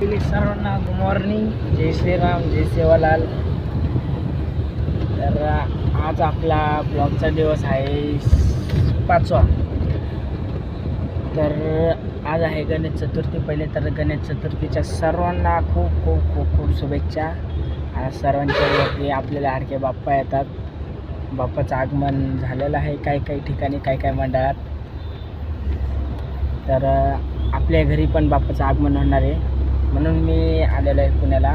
सर्वांना good morning, जय श्रीराम, जय सेवालाल. तर आज आपला ब्लॉगचा दिवस आहे 5वा. तर आज आहे गणेश चतुर्थी. पहिले तर गणेश चतुर्थीच्या सर्वांना खूप खूप खूप खूप शुभेच्छा. आज सर्वांच्या वरती आपल्याला लाडके बाप्पा येतात. बाप्पाचं आगमन झालेलं आहे काही काही ठिकाणी, काही काही मंडळात. तर आपल्या घरी पण बाप्पाचं आगमन होणार आहे, म्हणून मी आलेलो आहे पुण्याला.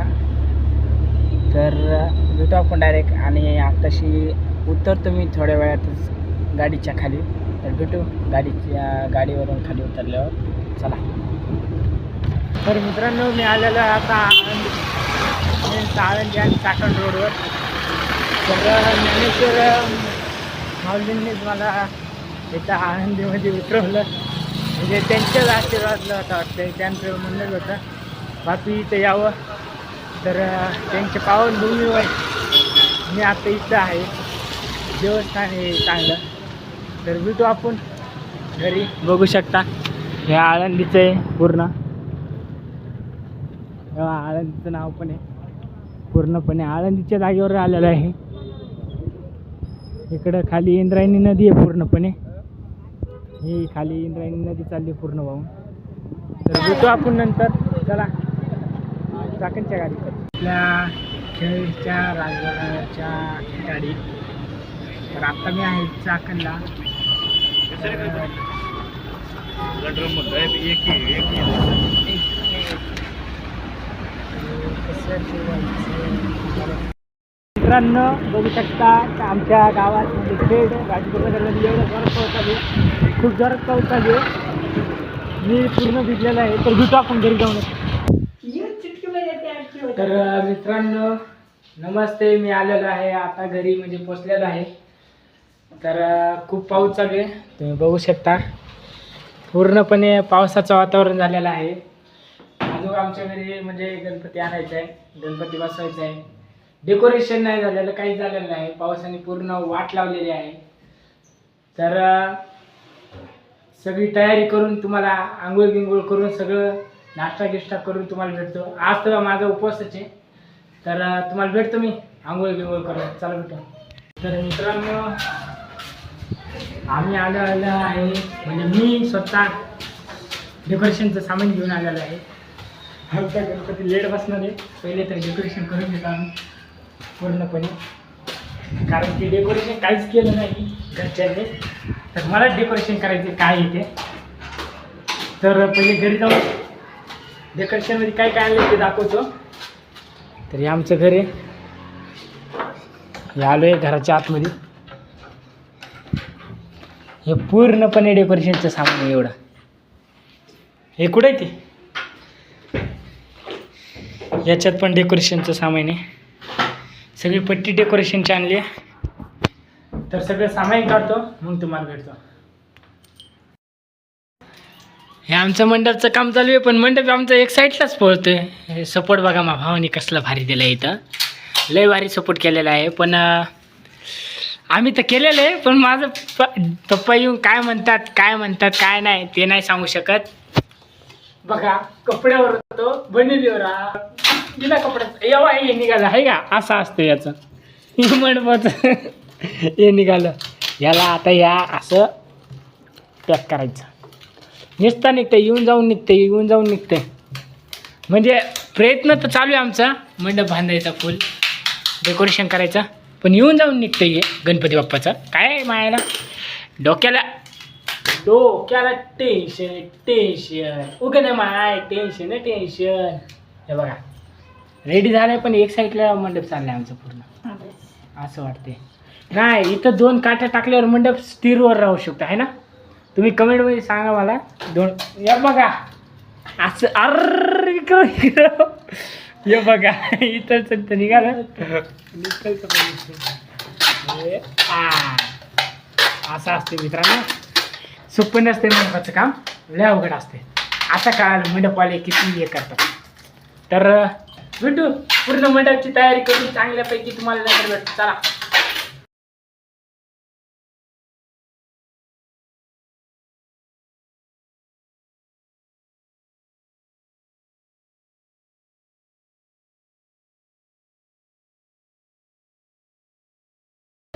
तर भेटू आपण डायरेक्ट. आणि आताशी उतरतो मी थोड्या वेळातच गाडीच्या खाली. तर भेटू गाडीवरून खाली उतरल्यावर. चला. तर मित्रांनो, मी आलेलो आहे आता आळंदी आणि चाकण रोडवर. तर ज्ञानेश्वर माऊलींनीच मला इथं आळंदीमध्ये उतरवलं. म्हणजे त्यांच्याच आशीर्वादला होता वाटतं. त्यांचं म्हणणंच होतं बापी इथं यावं. तर त्यांच्या पावनभूमीवर मी आता इथं आहे. देवस्थान आहे चांगलं. तर भेटू आपण घरी. बघू शकता हे आळंदीचं आहे पूर्ण. आळंदीचं नाव पण आहे. पूर्णपणे आळंदीच्या जागेवर आलेलं आहे. इकडं खाली इंद्रायणी नदी आहे पूर्णपणे. ही खाली इंद्रायणी नदी चालली पूर्ण वाहून. तर भेटू आपण नंतर. चला चाकणच्या गाडीत, आपल्या खेळच्या राजवाड्याच्या गाडी. तर आता मी आहे चाकणला. मित्रांनो, बघू शकता आमच्या गावात म्हणजे खेड राजपूरनगरमध्ये एवढं जोरात पाऊस चालू आहे. खूप जोरात पाऊस चालू आहे. मी पूर्ण भिजलेला आहे. तर भेटू आपण घरी जाऊन. तर मित्रांनो नमस्ते. मी आलेलो आहे आता घरी, म्हणजे पोचलेलो आहे. तर खूप पाऊस चालू आहे, तुम्ही बघू शकता. पूर्णपणे पावसाचं वातावरण झालेलं आहे. अजून आमच्या घरी म्हणजे गणपती आणायचा आहे, गणपती बसवायचा आहे. डेकोरेशन नाही झालेलं, काही झालेलं नाही. पावसाने पूर्ण वाट लावलेली आहे. तर सगळी तयारी करून तुम्हाला आंघोळ गिंघोळ करून सगळं नाश्ता गिष्टा करून तुम्हाला भेटतो. आज तर माझा उपवासच आहे. तर तुम्हाला भेटतो मी आंघोळ गिंघोळ करून. चला भेटू. तर मित्रांनो, आम्ही आलेलो आहे, म्हणजे मी स्वतः डेकोरेशनचं सामान घेऊन आलेलं आहे. आमचा गणपती लेट बसणार आहे. पहिले तर डेकोरेशन करून घेतो आम्ही पूर्णपणे, कारण की डेकोरेशन काहीच केलं नाही घरच्यांनी. तर मला डेकोरेशन करायचे काय येते. तर पहिले घरी जाऊन डेकोरेशनमध्ये काय काय आलं ते दाखवतो. तर हे आमचं घर आहे. हे आलो आहे घराच्या आतमध्ये. हे पूर्णपणे डेकोरेशनचं सामान आहे एवढं. हे कुठे आहे ते, याच्यात पण डेकोरेशनचं सामान आहे. सगळी पट्टी डेकोरेशनची आणली आहे. तर सगळं सामान काढतो मग तुम्हाला भेटतो. हे आमचं मंडपचं काम चालू आहे, पण मंडप आमचं एक साईडलाच पळतोय. हे सपोर्ट बघा, मा भावानी कसला भारी दिला आहे. इथं लय भारी सपोर्ट केलेला आहे. पण आम्ही तर केलेलं आहे, पण माझं पप्पा येऊन काय म्हणतात काय नाही ते नाही सांगू शकत. बघा कपड्यावर होतो, बनिलीवर दिला कपड्यात एवढा हे निघालं आहे का, असं असतं याचं मंडपाचं. हे निघालं, याला आता या असं पॅक करायचं. निघता निघतं, येऊन जाऊन निघते. म्हणजे प्रयत्न तर चालू आहे आमचा, मंडप बांधायचा, फुल डेकोरेशन करायचा. पण येऊन जाऊन निघतं हे गणपती बाप्पाचं. काय मायाला डोक्याला टेन्शन उगं नाही माय, टेन्शन. हे बघा रेडी झालं, पण एक साईडला मंडप चाललं आहे आमचं पूर्ण. असं वाटते नाही, इथं 2 काठ्या टाकल्यावर मंडप स्थिरवर राहू शकतो आहे ना. तुम्ही कमेंटमध्ये सांगा मला. 2 या बघा असं. हे बघा इथंच निघालं. असं असते मित्रांनो. सोपं नसते मंडपाचं काम, लय अवघड असते. आता कळालं मंडपवाले किती हे करतात. तर भेटू पूर्ण मंडपची तयारी करून चांगल्यापैकी तुम्हाला नंतर भेटतो. चला.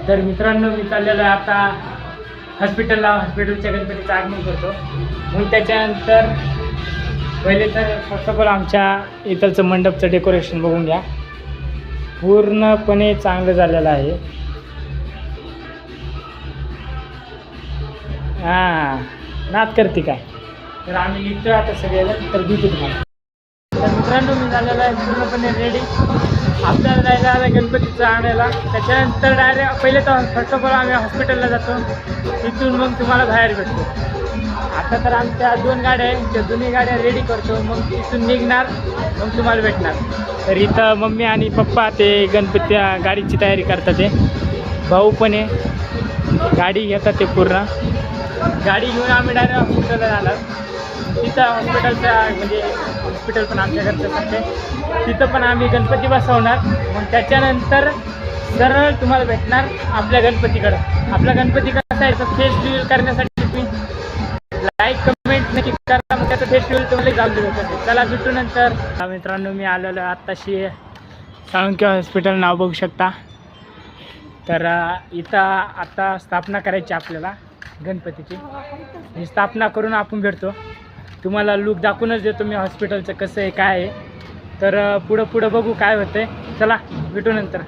तर मित्रांनो मी चाललेलो आहे आता हॉस्पिटलच्या गणपतीचं आगमन करतो. मग त्याच्यानंतर पहिले तर फर्स्ट ऑफ ऑल आमच्या इथलचं मंडपचं डेकोरेशन बघून घ्या. पूर्णपणे चांगलं झालेलं आहे. हां नाद करते काय. तर आम्ही निघतो आता सगळ्याला तर भेटू तुम्हाला. तर मित्रांनो मी झालेलं आहे पूर्णपणे रेडी. आपल्याला जायला आला गणपतीचं आणायला. त्याच्यानंतर डायरेक्ट पहिले तर फर्स्ट ऑफ ऑल आम्ही हॉस्पिटलला जातो. तिथून मग तुम्हाला बाहेर भेटतो. आता तर आमच्या 2 गाड्या आहेत, त्या दोन्ही गाड्या रेडी करतो. मग तिथून निघणार, मग तुम्हाला भेटणार. तर इथं मम्मी आणि पप्पा ते गणपती गाडीची तयारी करतात. ते भाऊ पण आहे, गाडी घेतात ते पूर्ण. गाडी घेऊन आम्ही डायरेक्ट हॉस्पिटलला जाणार. तिथं हॉस्पिटल पण आमच्या घरचं असते. तिथं पण आम्ही गणपती बसवणार. मग त्याच्यानंतर सरळ तुम्हाला भेटणार आपल्या गणपतीकडं. आपला गणपती कसा आहे तर फेस रिव्हील करण्यासाठी तुम्ही लाईक कमेंट नक्की करा. मग त्याचं फेस रिव्हील तुम्हाला जाऊन देऊ. चला भेटू नंतर. मित्रांनो मी आलेलो आत्ताशी साळुंखे हॉस्पिटल, नाव बघू शकता. तर इथं आता स्थापना करायची आपल्याला गणपतीची. ही स्थापना करून आपण भेटतो. तुम्हाला लुक दाखवूनच देतो मी हॉस्पिटलचं कसं आहे काय आहे. तर पुढं बघू काय होतंय. चला भेटू नंतर.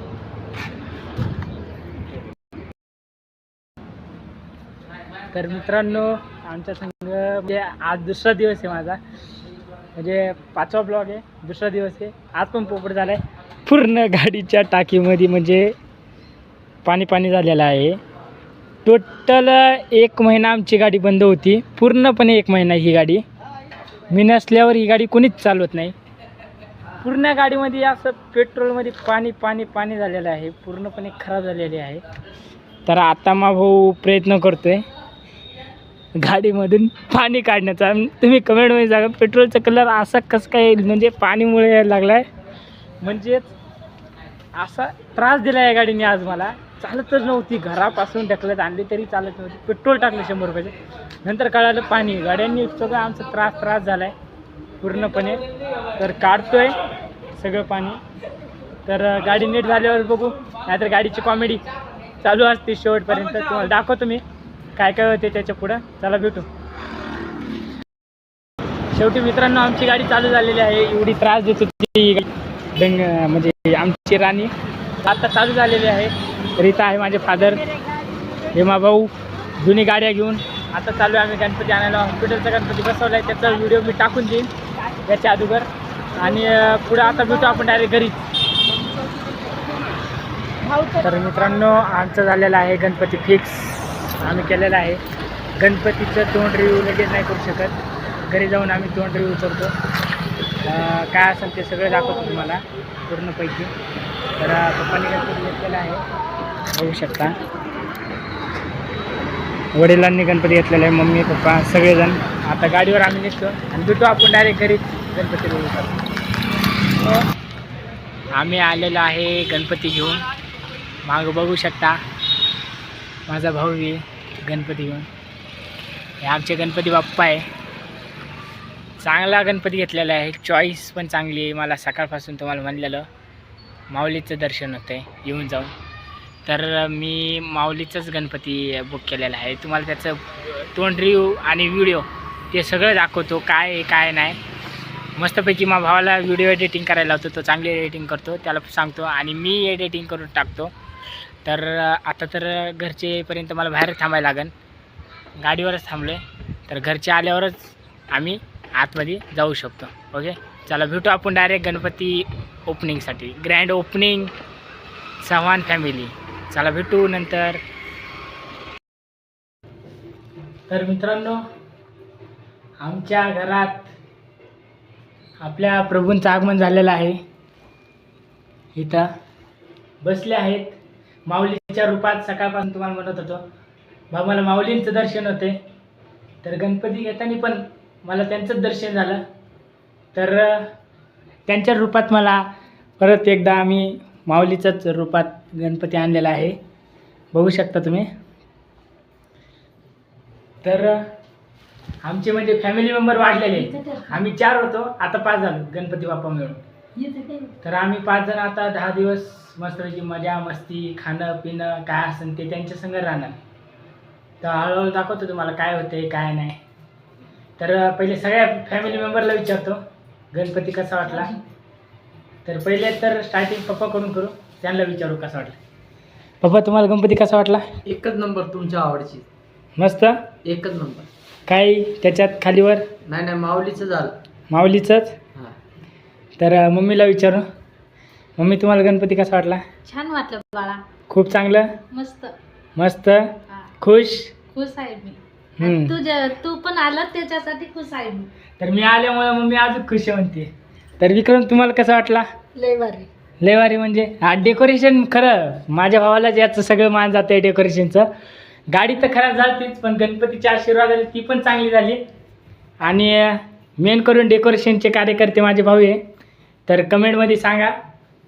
तर मित्रांनो आमच्या संग म्हणजे आज दुसरा दिवस आहे माझा, म्हणजे 5वा ब्लॉग आहे, दुसरा दिवस आहे. आज पण पोपट झाला आहे पूर्ण गाडीच्या टाकीमध्ये, म्हणजे पाणी झालेलं आहे. टोटल 1 महिना आमची गाडी बंद होती. पूर्णपणे 1 महिना ही गाडी. मी नसल्यावर ही गाडी कोणीच चालवत नाही. पूर्ण गाडीमध्ये असं पेट्रोलमध्ये पाणी झालेलं आहे. पूर्णपणे खराब झालेली आहे. तर आता मा भाऊ प्रयत्न करतो आहे गाडीमधून पाणी काढण्याचा. तुम्ही कमेंटमध्ये सांगा पेट्रोलचा कलर असा कसं काय, म्हणजे पाणीमुळे यायला लागला आहे. म्हणजेच असा त्रास दिला या गाडीने आज मला. चालतच नव्हती, घरापासून ढकलत आणली तरी चालत नव्हती. पेट्रोल टाकलं 100 रुपयाचे. नंतर कळालं पाणी. गाड्यांनी सगळं आमचा त्रास झाला आहे पूर्णपणे. तर काढतोय सगळं पाणी. तर गाडी नीट झाल्यावर बघू, नाहीतर गाडीची कॉमेडी चालू असते शेवटपर्यंत. तुम्हाला दाखवतो मी काय होते त्याच्या पुढं. चला भेटू. शेवटी मित्रांनो आमची गाडी चालू झालेली आहे. एवढी त्रास देत होती म्हणजे आमची राणी आता चालू झालेली आहे. तर इथं आहे माझे फादर, हेमा भाऊ, दोन्ही गाड्या घेऊन आता चालू आहे आम्ही गणपती आणायला. हॉस्पिटलचा गणपती बसवला आहे, त्याचा व्हिडिओ मी टाकून देईन याच्या अगोदर. आणि पुढं आता भेटू आपण डायरेक्ट घरी. तर मित्रांनो आमचं झालेलं आहे गणपती फिक्स. आम्ही केलेलं आहे. गणपतीचं तोंड रिव्ह्यू लगेच नाही करू शकत, घरी जाऊन आम्ही तोंड रिव्ह्यू करतो. काय असेल ते सगळं दाखवतो तुम्हाला पूर्णपैकी. तर पप्पांनी गणपती घेतलेला आहे, बघू शकता. वडिलांनी गणपती घेतलेला आहे, मम्मी पप्पा सगळेजण. आता गाडीवर आम्ही निघतो आणि भेटू आपण डायरेक्ट घरी गणपती बघू शकतो. आम्ही आलेलो आहे गणपती घेऊन. मागं बघू शकता माझा भाऊ आहे गणपती घेऊन. हे आमचे गणपती बाप्पा आहे. चांगला गणपती घेतलेला आहे, चॉईस पण चांगली आहे. मला सकाळपासून तुम्हाला म्हणलेलं माऊलीचं दर्शन होतं आहे येऊन जाऊन. तर मी माऊलीचंच गणपती बुक केलेला आहे. तुम्हाला त्याचं तोंड रिव्ह्यू आणि व्हिडिओ ते सगळं दाखवतो, काय आहे काय नाही. मस्तपैकी मा भावाला व्हिडिओ एडिटिंग करायला लावतो, तो चांगली एडिटिंग करतो, त्याला सांगतो आणि मी एडिटिंग करून टाकतो. तर आता तर घरचे येईपर्यंत मला बाहेर थांबायला लागेल, गाडीवरच थांबलो आहे. तर घरचे आल्यावरच आम्ही आतमध्ये जाऊ शकतो. ओके चला भेटू आपण डायरेक्ट गणपती ओपनिंगसाठी. Grand opening Chavan family. चला भेटू नंतर. तर मित्रांनो आमच्या घरात आपल्या प्रभूंचं आगमन झालेलं आहे. इथं बसले आहेत माऊलीच्या रूपात. सकाळपासून तुम्हाला म्हणत होतो बा मला माऊलींचं दर्शन होते. तर गणपती घेताना पण मला त्यांचंच दर्शन झालं. तर त्यांच्या रूपात मला परत एकदा आम्ही माऊलीच्याच रूपात गणपती आणलेला आहे, बघू शकता तुम्ही. तर आमचे म्हणजे फॅमिली मेंबर वाढलेले. आम्ही 4 होतो, आता 5 झालो गणपती बाप्पा मिळून. तर आम्ही 5 जण आता 10 दिवस मस्तपैकी मजा मस्ती खाणं पिणं काय असेल ते त्यांच्या संग राहणार. तर हळूहळू दाखवतो तुम्हाला काय होते काय नाही. तर पहिले सगळ्या फॅमिली मेंबरला विचारतो गणपती कसा वाटला. तर पहिले तर स्टार्टिंग पप्पाकडून करू, त्यांना विचारू कसा वाटला. पप्पा तुम्हाला गणपती कसा वाटला? एकच नंबर, तुमच्या आवडची. मस्त. एकच नंबर. काही त्याच्यात खालीवर? नाही माऊलीचं झालं. माऊलीचंच. हां. तर मम्मीला विचारू. मम्मी तुम्हाला गणपती कसा वाटला? छान वाटलं बाळा. खूप चांगलं. मस्त. मस्त. हा. खुश. खुश आहे मी. हम्म. तू पण आला त्याच्यासाठी खुश आहे मी. तर मी आल्यामुळे मम्मी अजून खुश आहे म्हणते. तर विक्रम तुम्हाला कसा वाटला? लय भारी. लय भारी म्हणजे डेकोरेशन खरं माझ्या भावालाच याचं सगळं मान जातं आहे डेकोरेशनचं. गाडी तर खराब झालीच पण गणपतीच्या आशीर्वादाने ती पण चांगली झाली. आणि मेन करून डेकोरेशनचे कार्यकर्ते माझे भाऊ आहे. तर कमेंटमध्ये सांगा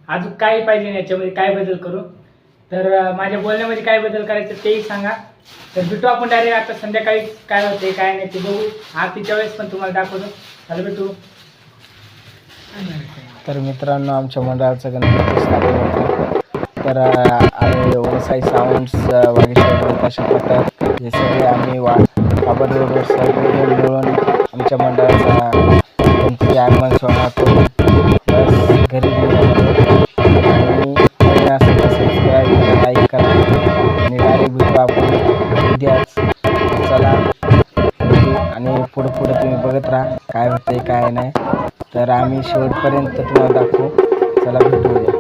अजून काय पाहिजे याच्यामध्ये काय बदल करू. तर माझ्या बोलण्यामध्ये काय बदल करायचं तेही सांगा. तर भेटू आपण डायरेक्ट आता संध्याकाळी काय होते काय नाही ते बघू. आरतीच्या वेळेस पण तुम्हाला दाखवतो. चला भेटू. तर मित्रांनो आमच्या मंडळाचं गणपती स्थापन होतं. तर आम्ही वरसाई साऊंड्स वागेश्वर प्रकाश पथक हे सगळे आम्ही बाबर रोडवर सगळे मिळून आमच्या मंडळाचा गणपती आगमन सोहळा करून बस घरी आणि असं सबस्क्राईब करा लाईक करा आणि डायरेक्ट भेटू आपण उद्याच. चला भेटू आणि पुढं तुम्ही बघत राहा काय होते काय नाही. तर आम्ही शेवटपर्यंत तुम्हाला दाखवू. चला भेटू उद्या.